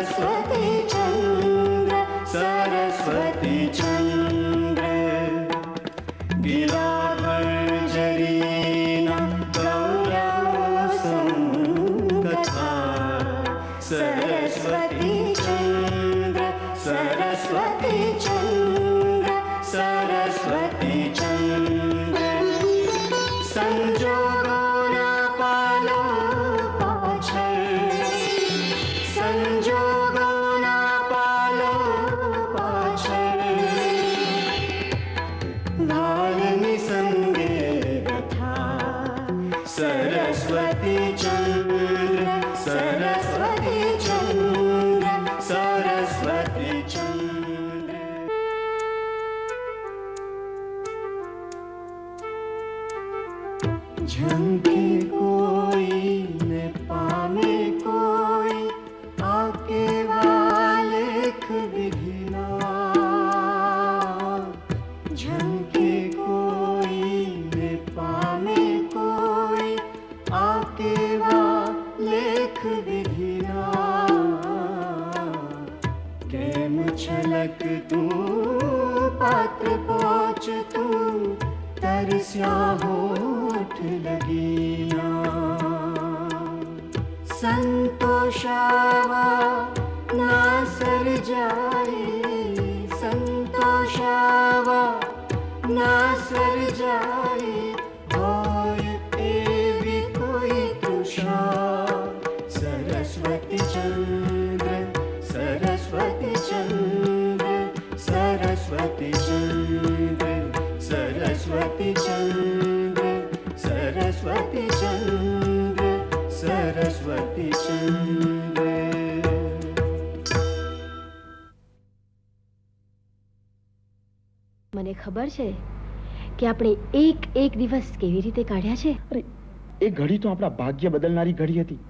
सरस्वती चंद्र सरस्वती चंद्र गिराभर्जरीना गौरवसं कथा सरस्वती चंद्र सरस्वती चंद्र सरस्वती चंद्र संजोगोना पालो पाछळ संजोगोना पालो पाछळ भालनी संगे कथा सरस्वती चंद्र सरस्वती चंद्र सरस्वती चंद्र झंके कोई ने पामे कोई आके वालेख विधिना झंके कोई ने पामे कोई आके वालेख विधिना केम छलक तू पात्र पहुँच तू तरस्या होठ लगीना संतोषावा ना सर जाए संतोषावा ना सर जाए होय एवी कोई तृषा सरस्वती चंद्र सरस्वती चंद्र सरस्वती चंद्र सरस्वती चंद्र सरस्वती चंद्र सरस्वती चंद्र મને ખબર છે કે આપણે એક એક દિવસ કેવી રીતે કાઢ્યા છે. અરે એ ઘડી તો આપણા ભાગ્ય બદલનારી ઘડી હતી.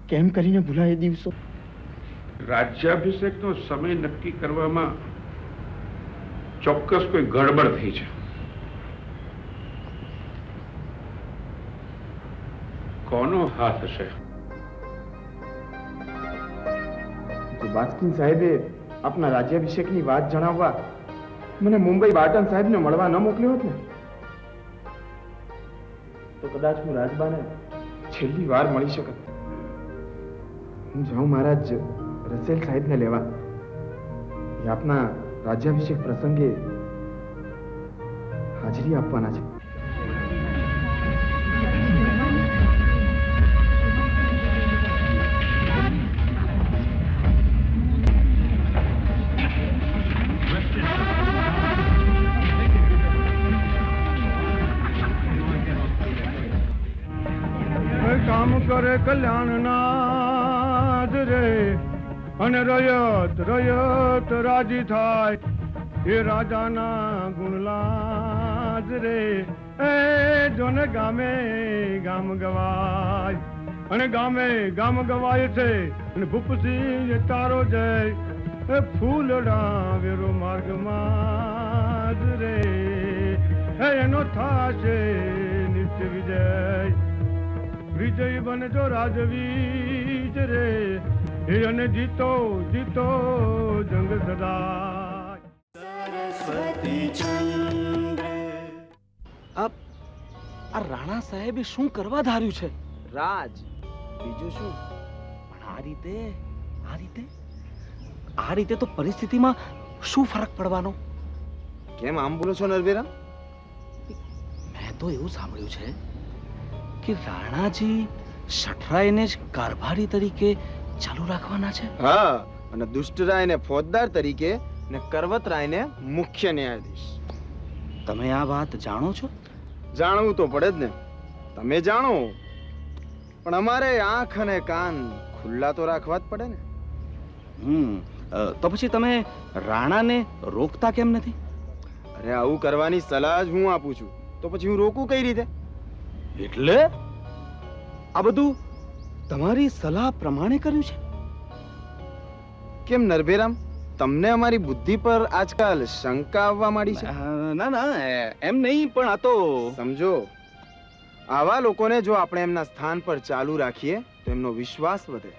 કેમ કરીને ભૂલાય એ દિવસો? રાજ્યાભિષેકનો સમય નક્કી કરવામાં ચોક્કસ કોઈ ગડબડ થઈ છે. કોનો હાથ હશે? જો બાસ્કિન સાહેબે આપના રાજ્યાભિષેકની વાત જણાવવા મને મુંબઈ બાટન સાહેબને મળવા ન મોકલ્યો હોત ને તો કદાચ હું રાજબાને છેલ્લી વાર મળી શકત. હું જાઉં મહારાજ રસેલ સાહેબને લેવા. એ આપના રાજ્યાભિષેક પ્રસંગે હાજરી આપવાના છે. કામ કરે કલ્યાણ નાદ રે અને રયત રયત રાજી થાય એ રાજાના ગુણલાજ રે એ જોને ગામે ગામ ગવાય અને ગામે ગામ ગવાય છે અને ભૂપસિંહ તારો જય એ ફૂલડા વેરો માર્ગમાં જ રે એનો થાશે નિત્ય વિજય વિજય બનજો રાજવીજ રે અને જીતો જીતો જંગ સદા. સરસ્વતી ચંદ્ર આ રાણા સાહેબે શું કરવા ધાર્યું છે? રાજ બીજું શું? પણ આ રીતે તો પરિસ્થિતિમાં શું ફરક પડવાનો? કેમ આમ બોલો છો નરવેરા? મેં તો એવું સાંભળ્યું છે કે રાણાજી શઠરાયને જ કારભારી તરીકે ચાલુ રાખવાના છે. હા, અને દુષ્ટરાયને ફોજદાર તરીકે ને કરવતરાયને મુખ્ય ન્યાયાધીશ. તમે આ વાત જાણો છો? જાણવું તો પડે જ ને. તમે જાણો પણ અમારે આંખ અને કાન ખુલ્લા તો રાખવા જ પડે ને. તો પછી તમે રાણાને રોકતા કેમ નથી? અરે આવું કરવાની સલાહ જ હું આપું છું તો પછી હું રોકું કઈ રીતે? એટલે આ બધું તમારી સલાહ પ્રમાણે કર્યું છે? કેમ નરભેરામ, તમને અમારી બુદ્ધિ પર આજકાલ શંકા આવવા માંડી છે? ના ના એમ નહીં, પણ આ તો સમજો, આવા લોકોને જો આપણે એમના સ્થાન પર ચાલુ રાખીએ તો એમનો વિશ્વાસ વધે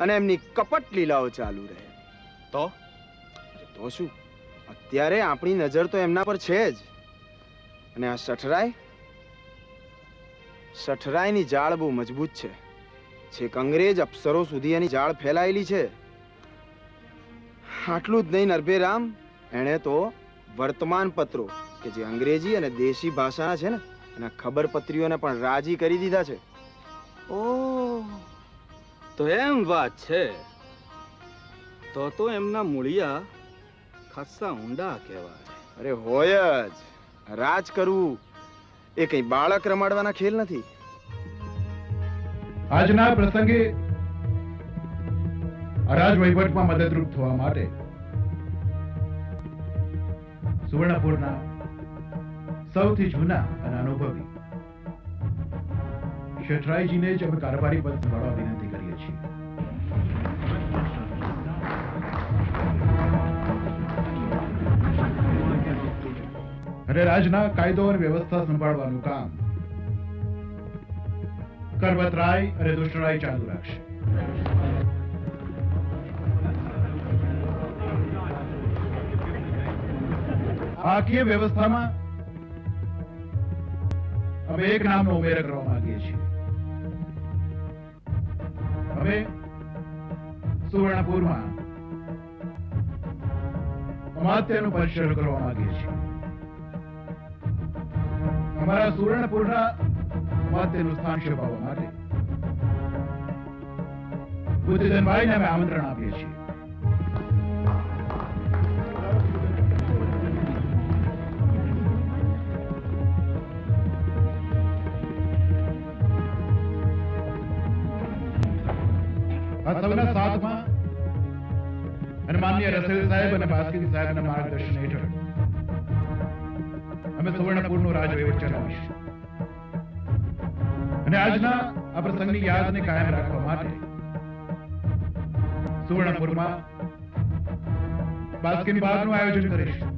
અને એમની કપટ લીલાઓ ચાલુ રહે. તો તો શું, અત્યારે આપણી નજર તો એમના પર છે જ. અને આ શઠરાયની જાળ બહુ મજબૂત છે. છેક અંગ્રેજ અફસરો સુધી એની જાળ ફેલાયેલી છે. આટલું જ નહીં નરભેરામ, એણે તો વર્તમાન પત્રો કે જે અંગ્રેજી અને દેશી ભાષાના છે ને, એના ખબરપત્રીઓને પણ રાજી કરી દીધા છે. ઓ, તો એમ વાત છે. તો એમના મૂળિયા ખાસ્સા ઊંડા કહેવાય. અરે હોય જ. રાજ કરવું એ કઈ બાળક રમાડવાના ખેલ નથી. આજના પ્રસંગે અરાજ વહીવટમાં મદદરૂપ થવા માટે સુવર્ણપુરના સૌથી જૂના અને અનુભવી શેઠરાયજીને જ અમે કારભારી પદ સંભાળવા વિનંતી કરીએ છીએ. અને રાજના કાયદો અને વ્યવસ્થા સંભાળવાનું કામ કરવતરાય અને દુષ્ટરાય ચાલુ રાખશે. આખી વ્યવસ્થામાં અમે એક નામનો ઉમેરો કરવા માંગીએ છીએ. અમે સુવર્ણપુરમાં અમાત્યનું પરિસર કરવા માંગીએ છીએ. અમારા સુવર્ણપુરના અમાત્યનું સ્થાન શોભાવવા માટે બુદ્ધિધનભાઈને અમે આમંત્રણ આપીએ છીએ. આ સૌના સાથમાં અને માનનીય રસેલ સાહેબ અને બાસ્કીન સાહેબના માર્ગદર્શન હેઠળ અમે સુવર્ણપુરનો રાજ વહીવટ ચલાવીશું. અને આજના આ પ્રસંગની યાદને કાયમ રાખવા માટે સુવર્ણપુરમાં બાસ્કીન બાગનું આયોજન કરીશું.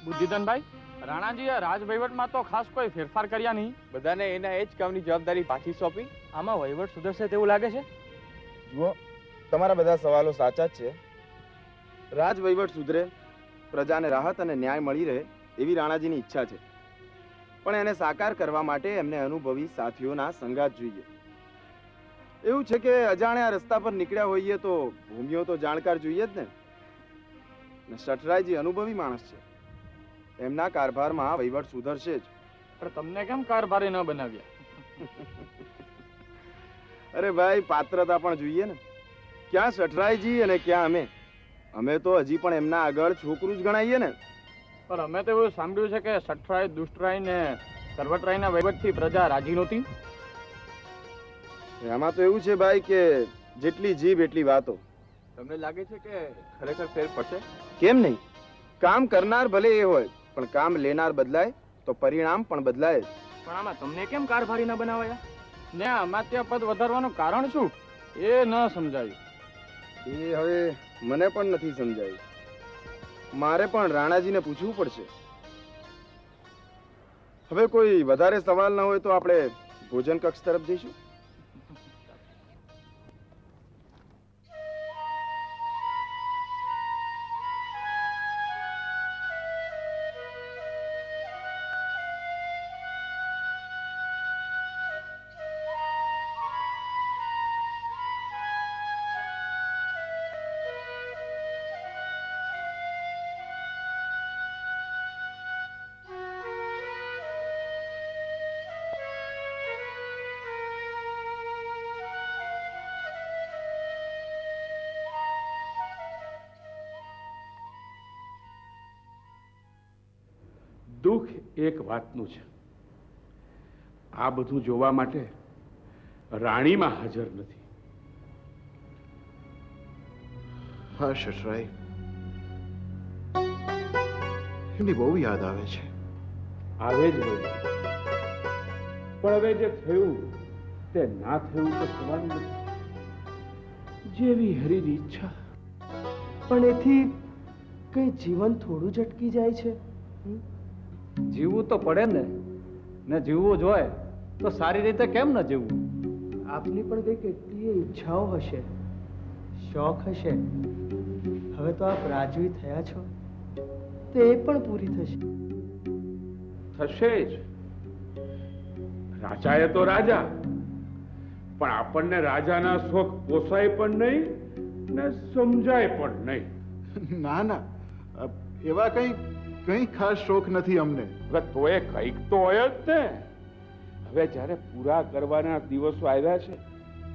બુદ્ધિધનભાઈ, રાણાજીએ રાજ વહીવટમાં તો ખાસ કોઈ ફેરફાર કર્યા નહીં. બધાને એના એ જ કામની જવાબદારી પાછી સોંપી. આમાં વહીવટ સુધરશે તેવું લાગે છે? જુઓ, તમારા બધા સવાલો સાચા જ છે. રાજ વહીવટ સુધરે, પ્રજાને રાહત અને ન્યાય મળી રહે એવી રાણાજીની ઈચ્છા છે. પણ એને સાકાર કરવા માટે એમને અનુભવી સાથીઓના સંગાત જોઈએ. એવું છે કે અજાણ્યા રસ્તા પર નીકળ્યા હોઈએ તો ભૂમિઓ તો જાણકાર જોઈએ જ ને. શઠરાયજી અનુભવી માણસ છે. એમના કારભારમાં વહીવટ સુધરશે જ. પણ તમને કેમ કારભારી ન બનાવ્યા? અરે ભાઈ, પાત્રતા પણ જોઈએ ને. ક્યાં શઠરાયજી અને ક્યાં અમે. અમે તો હજી પણ એમના આગળ છોકરું જ ગણાઈએ ને. પણ અમે તો એવું સાંભળ્યું છે કે શઠરાય, દુષ્ટરાય ને કરવતરાયના વહીવટથી પ્રજા રાજી નહોતી. એમાં તો એવું છે ભાઈ કે જેટલી જીભ એટલી વાતો. તમને લાગે છે કે ખરેખર ફેર પડશે? કેમ નહીં? કામ કરનાર ભલે એ હોય, પણ કામ લેનાર બદલાય તો પરિણામ પણ બદલાય જ. પણ આમાં તમને કેમ કારભારી ન બનાવાયા? ને અમાત્ય પદ વધારવાનું કારણ શું એ ન સમજાયું. એ હવે મને પણ નથી સમજાયું. મારે પણ રાણાજીને પૂછવું પડશે. હવે કોઈ વધારે સવાલ ન હોય તો આપણે ભોજન કક્ષ તરફ જઈશું. દુઃખ એક વાતનું છે, આ બધું જોવા માટે રાણીમાં હાજર નથી. હા શશરાઈ, એમની બહુ યાદ આવે છે. આવે જ હોય, પણ હવે જે થયું તે ના થયું તો થવાનું નથી. જેવી હરીની ઈચ્છા. પણ એથી કઈ જીવન થોડું જ અટકી જાય છે. જીવવું તો પડે ને જીવવું જોઈએ તો સારી રીતે કેમ ન જીવવું? આપની પણ કઈ કેટલી ઈચ્છાઓ હશે, શોખ હશે. હવે તો આપ રાજવી થયા છો, તો એ પણ પૂરી થશે. થશે જ. રાજાએ તો રાજા, પણ આપણને રાજાના શોખ પોસાય પણ નહીં ને સમજાય પણ નહીં. ના ના, એવા કઈ ખાસ શોખ નથી અમને. હવે તોય કંઈક તો હોય જ ને. હવે જ્યારે પૂરા કરવાના દિવસો આવ્યા છે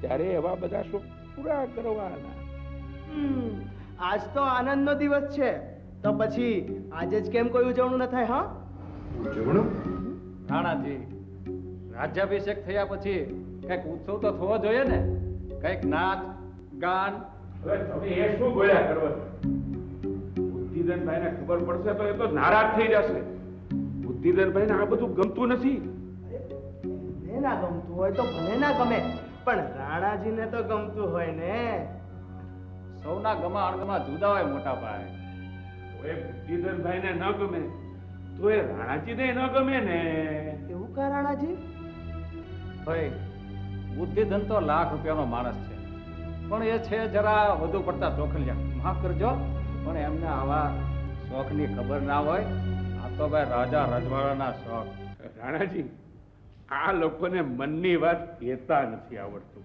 ત્યારે એવા બધા શોખ પૂરા કરવાના. આજ તો આનંદનો દિવસ છે, તો પછી આજે જ કેમ કોઈ ઉજવણું ન થાય? હા, ઉજવણું? રાણાજી, રાજ્યાભિષેક થયા પછી કઈક ઉત્સવ તો થવો જોઈએ ને, કઈક નાચ ગાન. હવે તમે એ શું બોલ્યા કરવા? બુદ્ધિધનભાઈને ખબર પડશે તો એ તો નારાજ થઈ જશે. બુદ્ધિધનભાઈને આ બધું ગમતું નથી. એને ના ગમતું હોય તો ભલે ના ગમે, પણ રાણાજીને તો ગમતું હોય ને. સૌના ગમા અણગમા જુદા હોય મોટા ભાઈ. તો એ બુદ્ધિધનભાઈને ન ગમે તો એ રાણાજીને ન ગમે ને. એવું કા રાણાજી? ભાઈ, બુદ્ધિધન તો ₹1,00,000 માણસ છે, પણ એ છે જરા વધુ પડતા ચોખલિયા. માફ કરજો, પણ એમને આવા શોખની ખબર ના હોય. આ તો ભાઈ રાજા રજવાડાના શોખ. રાણાજી, આ લોકોને મનની વાત કહેતા નથી આવડતું.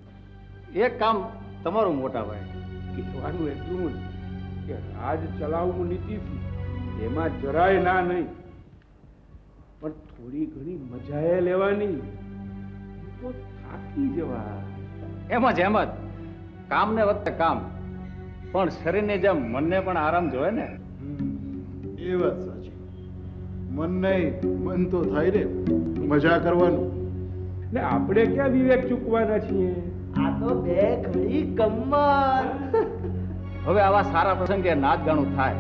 એક કામ તમારું મોટા ભાઈ, કહેવાનું એટલું જ કે રાજ ચલાવવું નીતિથી એમાં જરાય ના નહીં, પણ થોડી ઘણી મજાએ લેવાની. તો થાકી જવા. એમ જ કામ ને વખતે કામ, પણ શરીરની જેમ મનને પણ આરામ જોઈએ ને. એ વાત સાચી. મન નહીં, મન તો થાય રે મજા કરવાનું. ને આપણે ક્યાં વિવેક ચૂકવાના છીએ? આ તો બે ઘડી ગમ્મત. હવે આવા સારા પ્રસંગે નાચ ગાણું થાય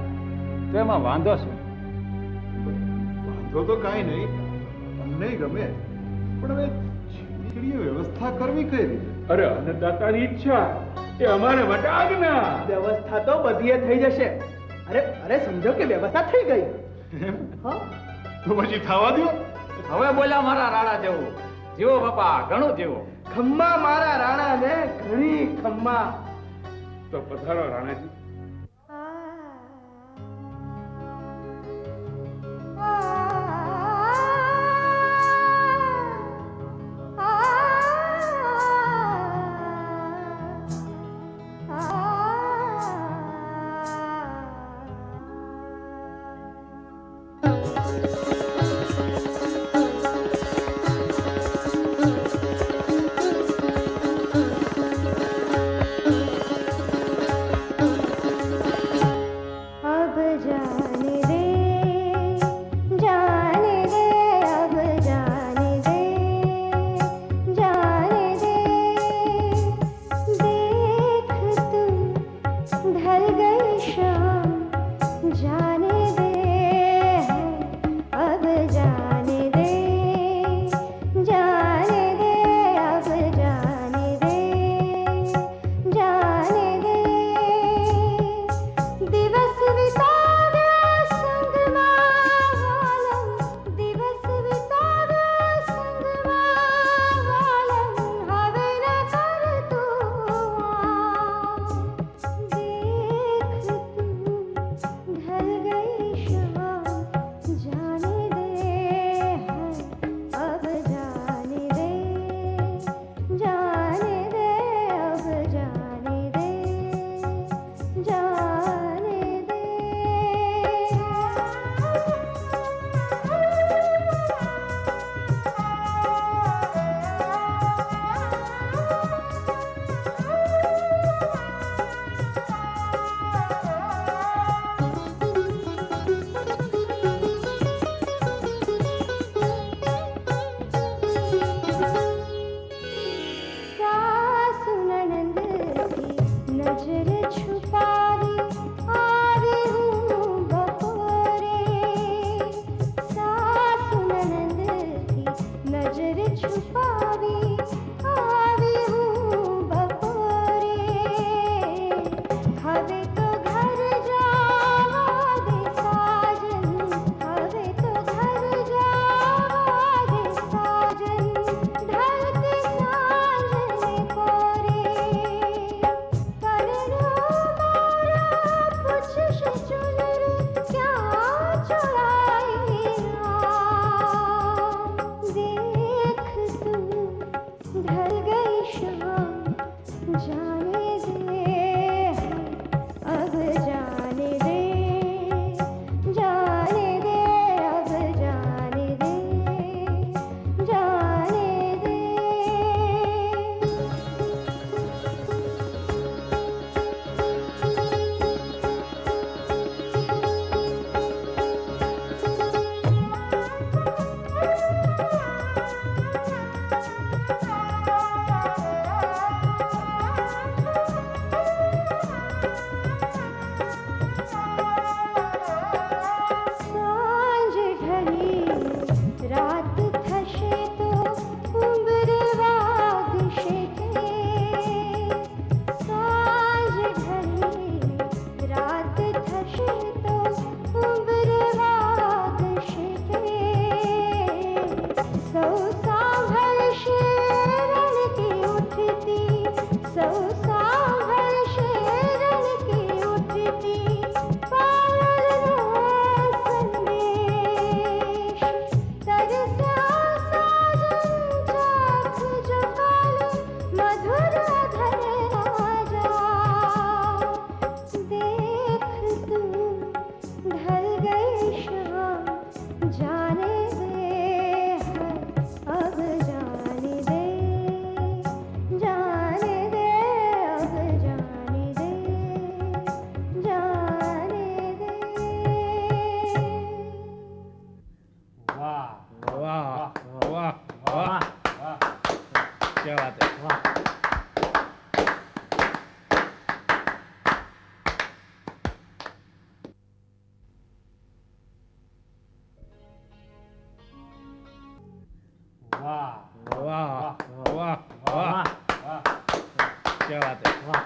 તો એમાં વાંધો શું? વાંધો તો કાંઈ નહીં, અમને ગમે, પણ હવે જીવની વ્યવસ્થા કરવી કઈ રીતે? અરે અન્નદાતાની ઈચ્છા એ અમારે માટે આજ્ઞા. વ્યવસ્થા તો બધીએ થઈ જશે. અરે સમજો કે વ્યવસ્થા થઈ ગઈ. હા, તો પછી થવા દો. હવે બોલ્યા મારા રાણા જેવું. જીવો બાપા, ઘણું જીવો. ખમ્મા મારા રાણા ને ઘણી ખમ્મા. તો પધારો રાણાજી. છુપાવી આવી હું બપોરે હવે તો ઘર જાવા દે સાજન હવે તો ઘર જાવા દે સાજન ઢળતી સાંજને કોરે પરણો મારા પૂછશે ચુનર ક્યાં ચોરાઈ देख तू ढल गई शाम जाने दे अब जाने दे जाने दे अब जाने दे जाने दे સાંજ ઢળી રાત થશે તો ઉંબર વાગશે કે સાંજ ઢળી રાત થશે તો ઉંબર વાગશે કે સૌ સાંભળશે રણકી ઉઠતી સૌ સાંભળશે રણકી ઉઠતી પાલરનો સંદેશ તરસ્યા સાજન ચાખ જો કાલે મધુર ઘર રાજા દેખ તું ढल गई शाम जाने दे अब जाने दे जाने दे अब जाने दे जाने दे વાહ વાહ વાહ વાહ क्या बात है वाह वाह वाह वाह वाह क्या बात है वाह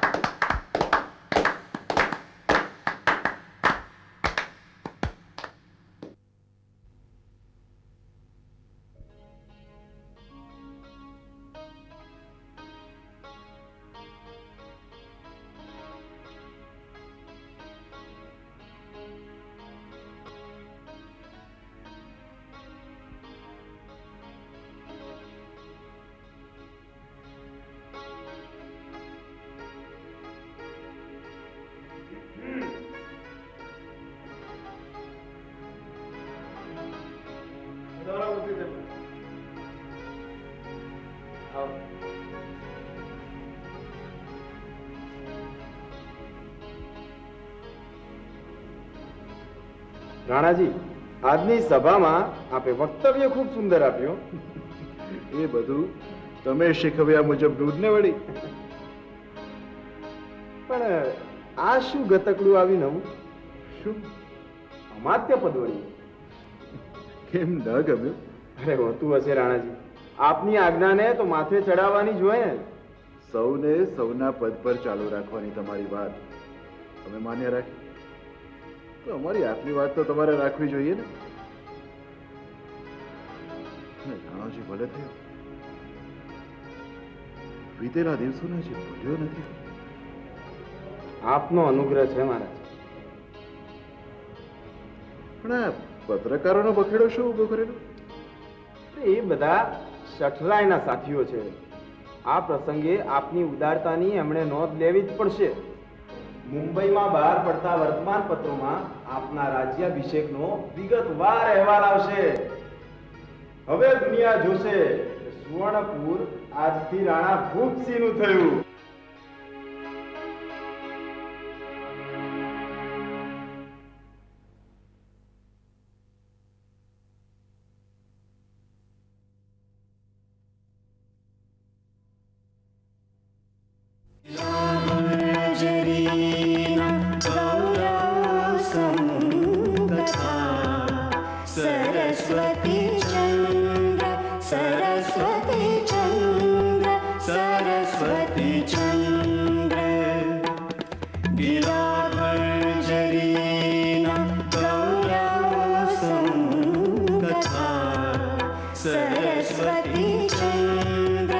રાણાજી આજની સભામાં આપે વક્તવ્ય ખૂબ સુંદર આપ્યું એ બધું તમે શીખવ્યા મુજબનું જ ને વળી. પણ આ શું ગતકડું આવી નવું શું અમાત્ય પદ વળી કેમ ન ગમ્યું? અરે હોતું હશે રાણાજી આપની આજ્ઞાને તો માથે ચડાવવાની જ હોય ને સૌને સૌના પદ પર ચાલુ રાખવાની તમારી વાત તમે માન્ય રાખી તો અમારી આટલી વાત તો તમારે રાખવી જોઈએ ને. રાણાજી ભલે થયો વીતેલા દિવસોને હજી ભૂલ્યો નથી. આપનો અનુગ્રહ છે મહારાજ. પણ આ પત્રકારોનો બખેડો શું ઉભો કરેલો? એ બધા સઠરાયના સાથીઓ છે. આ પ્રસંગે આપની ઉદારતાની એમણે નોંધ લેવી જ પડશે. મુંબઈમાં બહાર પડતા વર્તમાન પત્રોમાં આપના રાજ્યાભિષેકનો વિગતવાર અહેવાલ આવશે. હવે દુનિયા જોશે કે સુવર્ણપુર આજથી રાણા ભૂપસિંહનું થયું. सरस्वती चंद्र सरस्वती सरस्वती चंद्र गिराभर्जरीना गौरव संकथा सरस्वती चंद्र